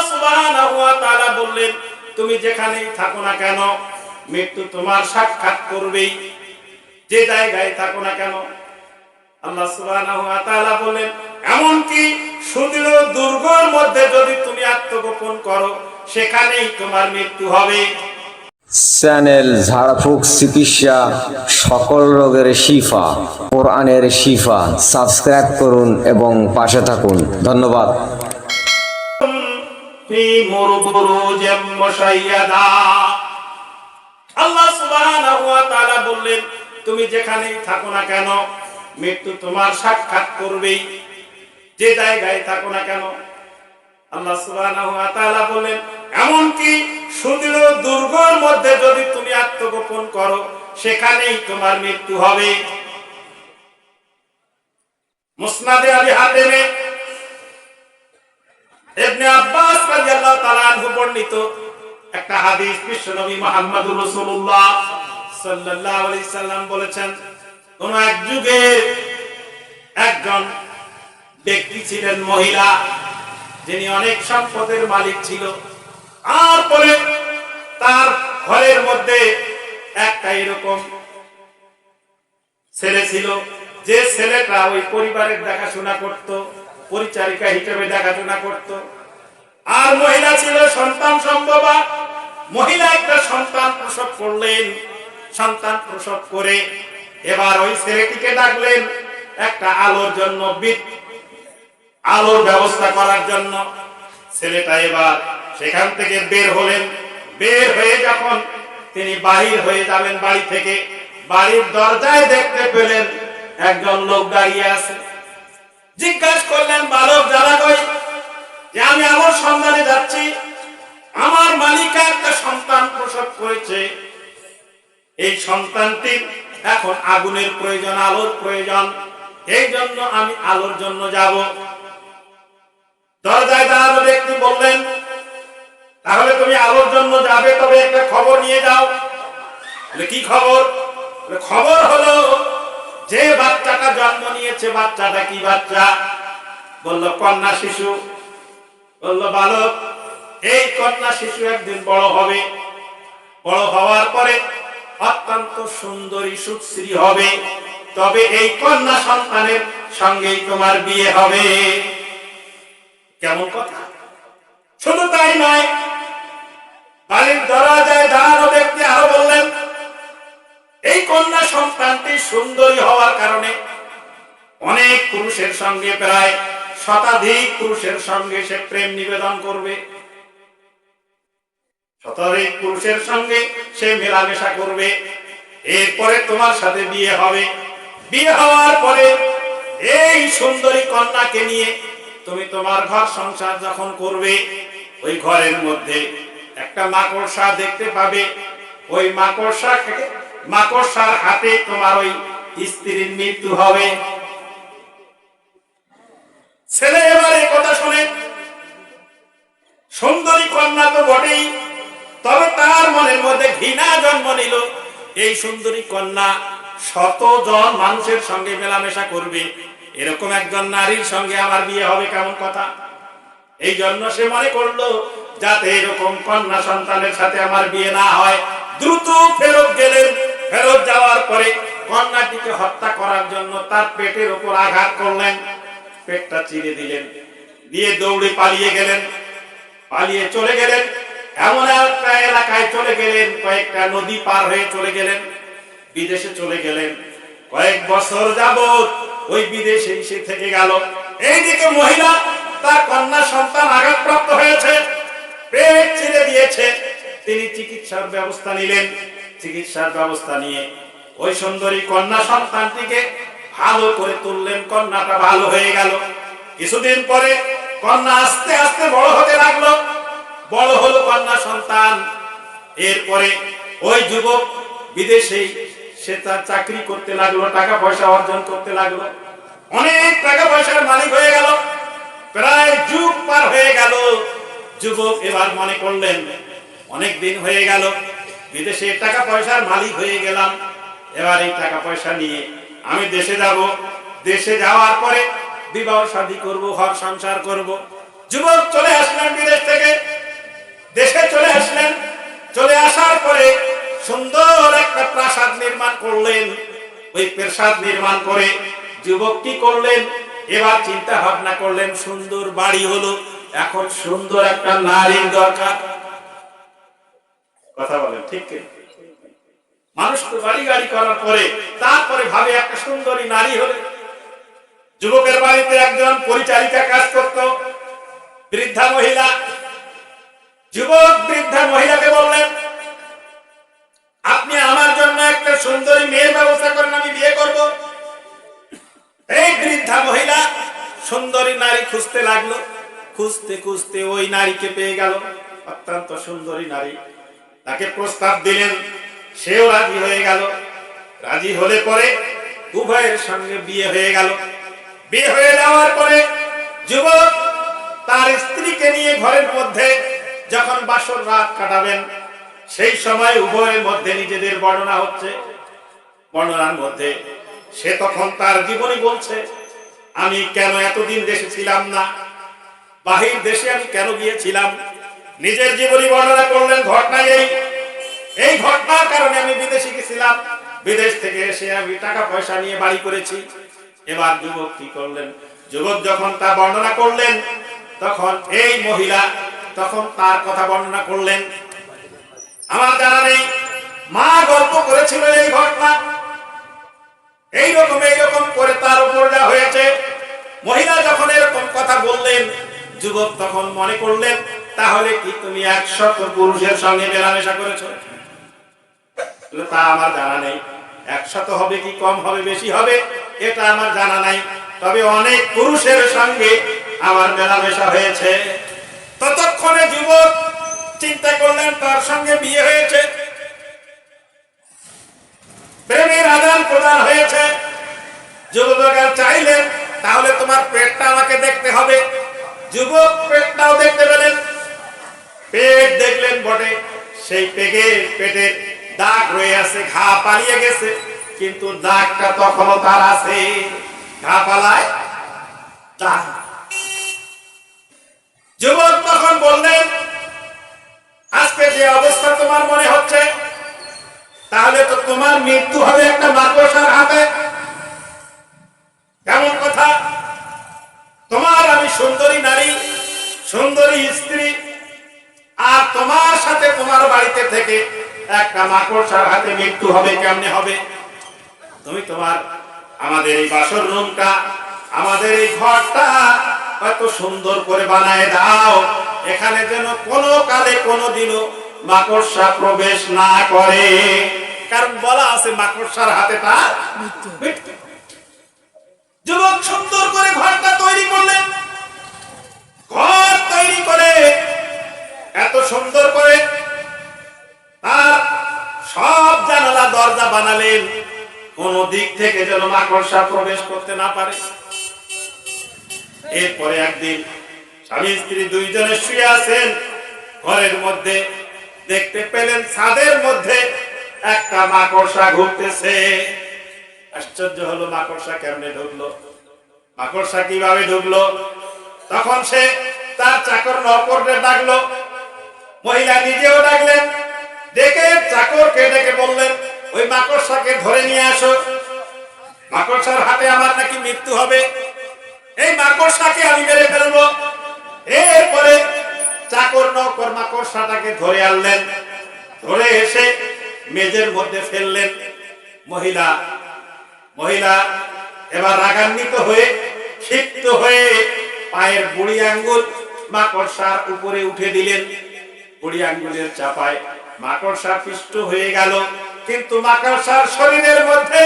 সুবহানাহু ওয়া তাআলা বললেন, তুমি যেখানেই থাকো না কেন মৃত্যু তোমার সাক্ষাৎ করবেই, যে জায়গায় থাকো না কেন। আল্লাহ সুবহানাহু ওয়া তাআলা বলেন, এমনকি সুদৃঢ় দুর্গের মধ্যে যদি তুমি আত্মগোপন করো সেখানেই তোমার মৃত্যু হবে। চ্যানেল ঝাড়ফুঁক চিকিৎসা, সকল রোগের শিফা, কোরআনের শিফা। সাবস্ক্রাইব করুন এবং পাশে থাকুন। ধন্যবাদ। আল্লাহ সুবহানাহু ওয়া তাআলা বললেন, তুমি যেখানেই থাকো না কেন মৃত্যু তোমার সাক্ষাৎ করবেই, যে জায়গায় থাকো না কেন। আল্লাহ সুবহানাহু ওয়া তাআলা বলেন, এমনকি সুদৃঢ় দুর্গের মধ্যে যদি তুমি আত্মগোপন করো সেখানেই তোমার মৃত্যু হবে। মুসনাদে আবি হাতেমে ইবনে আব্বাস রাদিয়াল্লাহু তাআলা আনহু বর্ণিত একটা হাদিস, বিশ্বনবী মুহাম্মদুর রাসূলুল্লাহ সাল্লাল্লাহু আলাইহি সাল্লাম বলেছেন, কোন এক যুগে একজন ব্যক্তি ছিলেন, মহিলা, যিনি অনেক সম্পদের মালিক ছিল। আর পরে তার ঘরের মধ্যে একটা এরকম ছেলে ছিল, যে ছেলেটা ওই পরিবারের দেখাশোনা করত, পরিচারিকা হিসেবে দেখাশোনা করত। আর মহিলা ছিল সন্তান সম্ভবা। মহিলা একটা সন্তান প্রসব করলেন। সন্তান প্রসব করে এবার ওই ছেলেটিকে ডাকলেন একটা আলোর জন্য, আলোর ব্যবস্থা করার জন্য। ছেলেটা এবার সেখান থেকে বের হলেন। বের হয়ে যখন তিনি বাহির হয়ে যাবেন বাড়ি থেকে, বাড়ির দরজায় দেখতে পেলেন একজন লোক দাঁড়িয়ে আছে। জিজ্ঞাসা করলেন, বালক যারা কই, যে আমি আলোর সন্ধানে যাচ্ছি, আমার মালিকা একটা সন্তান প্রসব করেছে, এই সন্তানটির এখন আগুনের প্রয়োজন, আলোর প্রয়োজন, এই জন্য আমি আলোর জন্য যাব। দরজায় দাঁড়ানো ব্যক্তি বললেন, তাহলে তুমি আলোর জন্য যাবে, তবে একটা খবর নিয়ে যাও। কি খবর? খবর হলো যে বাচ্চাটা জন্ম নিয়েছে, বাচ্চাটা কি বাচ্চা? বলল কন্যা শিশু। বলল বালক, এই কন্যা শিশু একদিন বড় হবে, বড় হওয়ার পরে অত্যন্ত সুন্দরী সুশ্রী হবে, তবে এই কন্যা সন্তানের সঙ্গেই তোমার বিয়ে হবে। কেমন কথা! শুধু তাই নয়, বাড়ির দরজায় দাঁড়ানো ব্যক্তি আরো বললেন, এই কন্যা সন্তানটি সুন্দরী হওয়ার কারণে অনেক পুরুষের সঙ্গে, প্রায় শতাধিক পুরুষের সঙ্গে সে প্রেম নিবেদন করবে, শতাধিক পুরুষের সঙ্গে সে মেলামেশা করবে, এরপরে তোমার সাথে বিয়ে হবে। বিয়ে হওয়ার পরে এই সুন্দরী কন্যাকে নিয়ে তুমি তোমার ঘর সংসার যখন করবে, ওই ঘরের মধ্যে একটা মাকড়সা দেখতে পাবে। ওই মাকড়সার হাতে তোমার ওই স্ত্রীর মৃত্যু হবে। ছেলে এবার এই কথা শুনে, সুন্দরী কন্যা তো বটেই, তবে তার মনের মধ্যে ঘৃণা জন্ম নিল। এই সুন্দরী কন্যা শতজন মানুষের সঙ্গে মেলামেশা করবে, এরকম একজন নারীর সঙ্গে আমার বিয়ে হবে, কেমন কথা! এই জন্য সে মনে করলো, যাতে এরকম কন্যা সন্তানের সাথে আমার বিয়ে না হয়। দ্রুত ফেরত গেলেন। ফেরত যাওয়ার পরে কন্যাটিকে হত্যা করার জন্য তার পেটের উপর আঘাত করলেন, পেটটা চিরে দিলেন, দিয়ে দৌড়ে পালিয়ে গেলেন। পালিয়ে চলে গেলেন এমন একটা এলাকায় চলে গেলেন, কয়েকটা নদী পার হয়ে চলে গেলেন, বিদেশে চলে গেলেন। কয়েক বছর যাবত ওই বিদেশে এসে থেকে গেল। এইদিকে মহিলা, তার কন্যা সন্তান আঘাতপ্রাপ্ত হয়েছে, পেট ছিঁড়ে দিয়েছে। তিনি চিকিৎসার ব্যবস্থা নিলেন। চিকিৎসার ব্যবস্থা নিয়ে ওই সুন্দরী কন্যা সন্তানটিকে ভালো করে তুললেন। কন্যাটা ভালো হয়ে গেল। কিছুদিন পরে কন্যা আস্তে আস্তে বড় হতে লাগলো। বড় হলো কন্যা সন্তান। এরপরে ওই যুবক বিদেশে সে তার চাকরি করতে লাগলো, টাকা পয়সা অর্জন করতে লাগলো, অনেক টাকা পয়সার মালিক হয়ে গেল। প্রায় যুগ পার হয়ে গেল। যুবক এবার মনে করলেন, অনেক দিন হয়ে গেল, বিদেশে টাকা পয়সার মালিক হয়ে গেলাম, এবার এই টাকা পয়সা নিয়ে আমি দেশে যাব। দেশে যাওয়ার পরে বিবাহ শাদী করব, ঘর সংসার করব। যুবক চলে আসলেন বিদেশ থেকে। করলেন, ওই প্রাসাদ নির্মাণ করে যুবক কি করলেন, এবার চিন্তা ভাবনা করলেন সুন্দর বাড়ি হলো, এখন সুন্দর একটা নারীর দরকার। কথা বলেন ঠিক কি? মানুষ তো বাড়ি গাড়ি করার পরে তারপরে ভাবে একটা সুন্দরী নারী হলে। যুবকের বাড়িতে একজন পরিচারিকা কাজ করত, বৃদ্ধা মহিলা। যুবক বৃদ্ধা মহিলাকে বললেন, আপনি আমার জন্য একটা সুন্দরী মেয়ের ব্যবস্থা করেন, আমি বিয়ে করব। এই বৃদ্ধা মহিলা সুন্দরী নারী খুঁজতে লাগলো, খুঁজতে খুঁজতে ওই নারীকে পেয়ে গেল, অত্যন্ত সুন্দরী নারী। তাকে প্রস্তাব দিলেন, সেও রাজি হয়ে গেল। রাজি হলে পরে উভয়ের সঙ্গে বিয়ে হয়ে গেল। বিয়ে হয়ে যাওয়ার পরে যুবক তার স্ত্রীকে নিয়ে ঘরের মধ্যে যখন বাসর রাত কাটাবেন, সেই সময় উভয়ের মধ্যে নিজেদের বর্ণনা হচ্ছে। বর্ণনার মধ্যে সে তখন তার জীবনী বলছে, আমি কেন এতদিন দেশে ছিলাম না, বাহির দেশে আমি কেন গিয়েছিলাম। নিজের জীবনী বর্ণনা করলেন। ঘটনা এই ঘটনার কারণে আমি বিদেশে গেছিলাম, বিদেশ থেকে এসে আমি টাকা পয়সা নিয়ে বাড়ি করেছি। এবার যুবক কি করলেন, যুবক যখন তা বর্ণনা করলেন, তখন এই মহিলা তখন তার কথা বর্ণনা করলেন। আমার জানা নেই, মা গল্প করেছিল এই ঘটনা, এইরকম করে তার উপর যা হয়েছে। মহিলা যখন এরকম কথা বললেন, যুবক তখন মনে করলেন, তাহলে কি তুমি 100 পুরুষের সঙ্গে মেলামেশা করেছো? তা আমার জানা নেই। 100 হবে কি কম হবে বেশি হবে এটা আমার জানা নাই, তবে অনেক পুরুষের সঙ্গে আমার মেলামেশা হয়েছে। ততক্ষণে যুবক চিন্তা করলেন তার সঙ্গে বিয়ে হয়েছে, প্রেমের আদান প্রদান হয়েছে। যুবক চাইলেন, তাহলে তোমার পেটটা আমাকে দেখতে হবে। যুবক পেটটাও দেখতে পেলেন, পেট দেখলেন বটে, সেই পেটের দাগ রয়ে আছে, ঘা পালিয়ে গেছে, কিন্তু দাগটা তখনও তার আছে। ঘা পালায় দাগ। যুবক তখন বললেন, আজকে যে অবস্থা তোমার মনে হচ্ছে, তাহলে তো তোমার মৃত্যু হবে একটা মাকড়সার হাতে। কেমন কথা? তোমার আমি সুন্দরী নারী, সুন্দরী স্ত্রী, আর তোমার সাথে তোমার বাড়িতে থেকে একটা মাকড়সার হাতে মৃত্যু হবে, কেমনে হবে? তুমি তোমার আমাদের এই বাসর রুমটা, আমাদের এই ঘরটা এত সুন্দর করে বানায় দাও, এখানে যেন কোনো কালে কোনোদিনও মাকড়সা প্রবেশ না করে। কারণ বলা আছে মাকড়সার হাতে তার মৃত্যু। যুবক সুন্দর করে ঘরটা তৈরি করলেন। ঘর তৈরি করে এত সুন্দর করে তার সব জানালা দরজা বানালেন, কোন দিক থেকে যেন মাকড়সা প্রবেশ করতে না পারে। এরপরে একদিন স্বামী স্ত্রী দুইজনে শুয়ে আছেন ঘরের মধ্যে, দেখতে পেলেন ছাদের মধ্যে একটা মাকড়সা ঘুরতেছে। আশ্চর্য হলো, মাকড়সা কেমনে ঢুকলো, মাকড়সা কিভাবে ঢুকলো? তখন সে তার চাকর নৌকরদের ডাকলো, মহিলা নিজেও ডাকলেন, ডেকে চাকরকে ডেকে বললেন, ওই মাকড়সাকে ধরে নিয়ে আসো, মাকড়সার হাতে আমার নাকি মৃত্যু হবে, এই মাকড়সাকে আমি মেরে ফেলবো। এরপরে চাকর নৌকর মাকড়সাটাকে ধরে আনলেন, ধরে এসে মেজের মধ্যে ফেললেন। মহিলা এবার রাগান্বিত হয়ে, ক্ষিপ্ত হয়ে পায়ের বুড়ি আঙ্গুল মাকড়সার উপরে উঠে দিলেন। বুড়ি আঙ্গুলের চাপায় মাকড়সা পিষ্ট হয়ে গেল, কিন্তু মাকড়সার শরীরের মধ্যে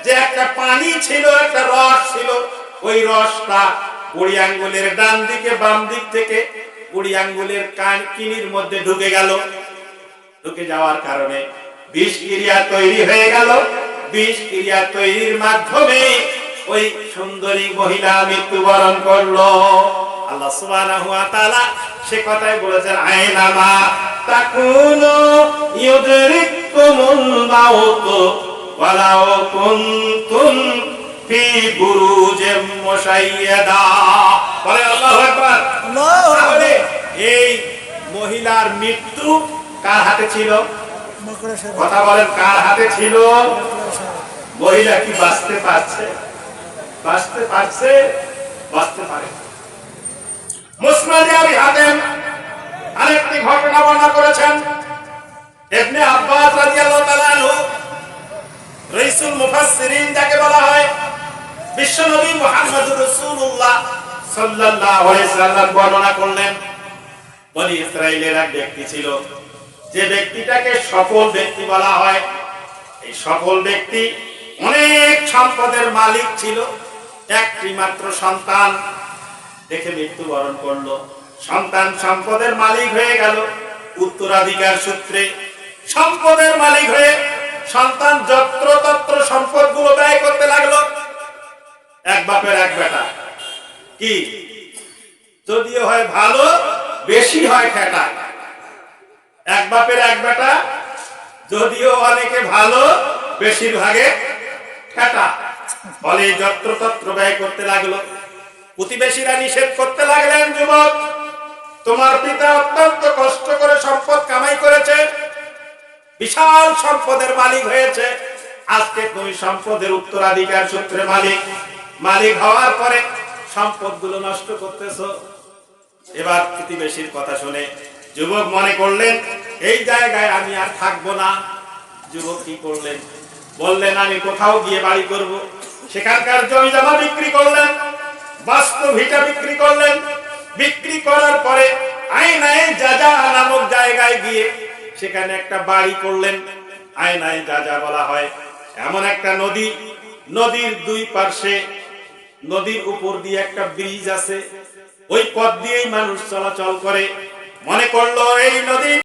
যে একটা পানি ছিল, একটা রস ছিল, ওই রসটা বুড়ি আঙ্গুলের ডান দিকে বাম দিক থেকে বুড়ি আঙ্গুলের কিনির মধ্যে ঢুকে গেল। ঢুকে যাওয়ার কারণে বিষ ক্রিয়া তৈরি হয়ে গেল। বিষ ক্রিয়া তৈরির মাধ্যমে ওই সুন্দরী মহিলা মৃত্যুবরণ করলো। আল্লাহ সুবহানাহু ওয়া তাআলা সে কথাই বলেছেন, আইনামা তাকুনু ইউদরিকুমুল মাউত ওয়ালাউ কুনতুম ফি বুরুজিম মুশাইয়াদা। বলে আল্লাহু আকবার। তাহলে এই মহিলার মৃত্যু কার হাতে ছিল? কথা বলেন, কার হাতে ছিল? মহিলা কি বাঁচতে পারছে? বাঁচতে পারছে? বাঁচতে পারে। মুসনাদে আবি হাতেম আরেকটি ঘটনা বর্ণনা করেছেন। ইবনে আব্বাস রাদিয়াল্লাহু তাআলা আনহু, রাইসুল মুফাসসিরিন যাকে বলা হয়, বিশ্বনবী মুহাম্মদুর রাসূলুল্লাহ সাল্লাল্লাহু আলাইহি সাল্লাম বর্ণনা করলেন, বনি ইসরাইলের এক ব্যক্তি ছিল, যে ব্যক্তিটাকে সফল ব্যক্তি বলা হয়। এই সফল ব্যক্তি অনেক সম্পদের মালিক ছিল, একটি মাত্র সন্তান দেখে মৃত্যুবরণ করলো। সন্তান সম্পদের মালিক হয়ে গেল, উত্তরাধিকার সূত্রে সম্পদের মালিক হয়ে সন্তান যত্রতত্র সম্পদগুলো ব্যয় করতে লাগলো। এক বাপের এক বেটা, কি যদিও হয় ভালো, বেশি হয় ঠেটা। এক বাপের এক বেটা, যদিও অনেকে ভালো, বেশিরভাগে ঠেটা। ফলে যত্রতত্র ব্যয় করতে লাগলো। প্রতিবেশীরা নিষেধ করতে লাগলেন, যুবক, তোমার পিতা অত্যন্ত কষ্ট করে সম্পদ কামাই করেছে, বিশাল সম্পদের মালিক হয়েছে, আজকে তুমি সম্পদের উত্তরাধিকার সূত্রে মালিক হওয়ার পরে সম্পদগুলো নষ্ট করতেছো। এবার প্রতিবেশীর কথা শুনে যুবক মনে করলেন, এই জায়গায় আমি আর থাকবো না। যুবক কি করলেন? বললেন, আমি কোথাও গিয়ে বাড়ি করব। সেখানকার জমি জমা বিক্রি করলেন, বাস্তু ভিটা বিক্রি করলেন। বিক্রি করার পরে আইনায়ে জাজা নামক জায়গায় গিয়ে সেখানে একটা বাড়ি করলেন। আইনায়ে জাজা বলা হয় এমন একটা নদী, নদীর দুই পার্শ্বে, নদীর উপর দিয়ে একটা ব্রিজ আছে, ওই পথ দিয়েই মানুষ চলাচল করে। মনে করলো এই নদী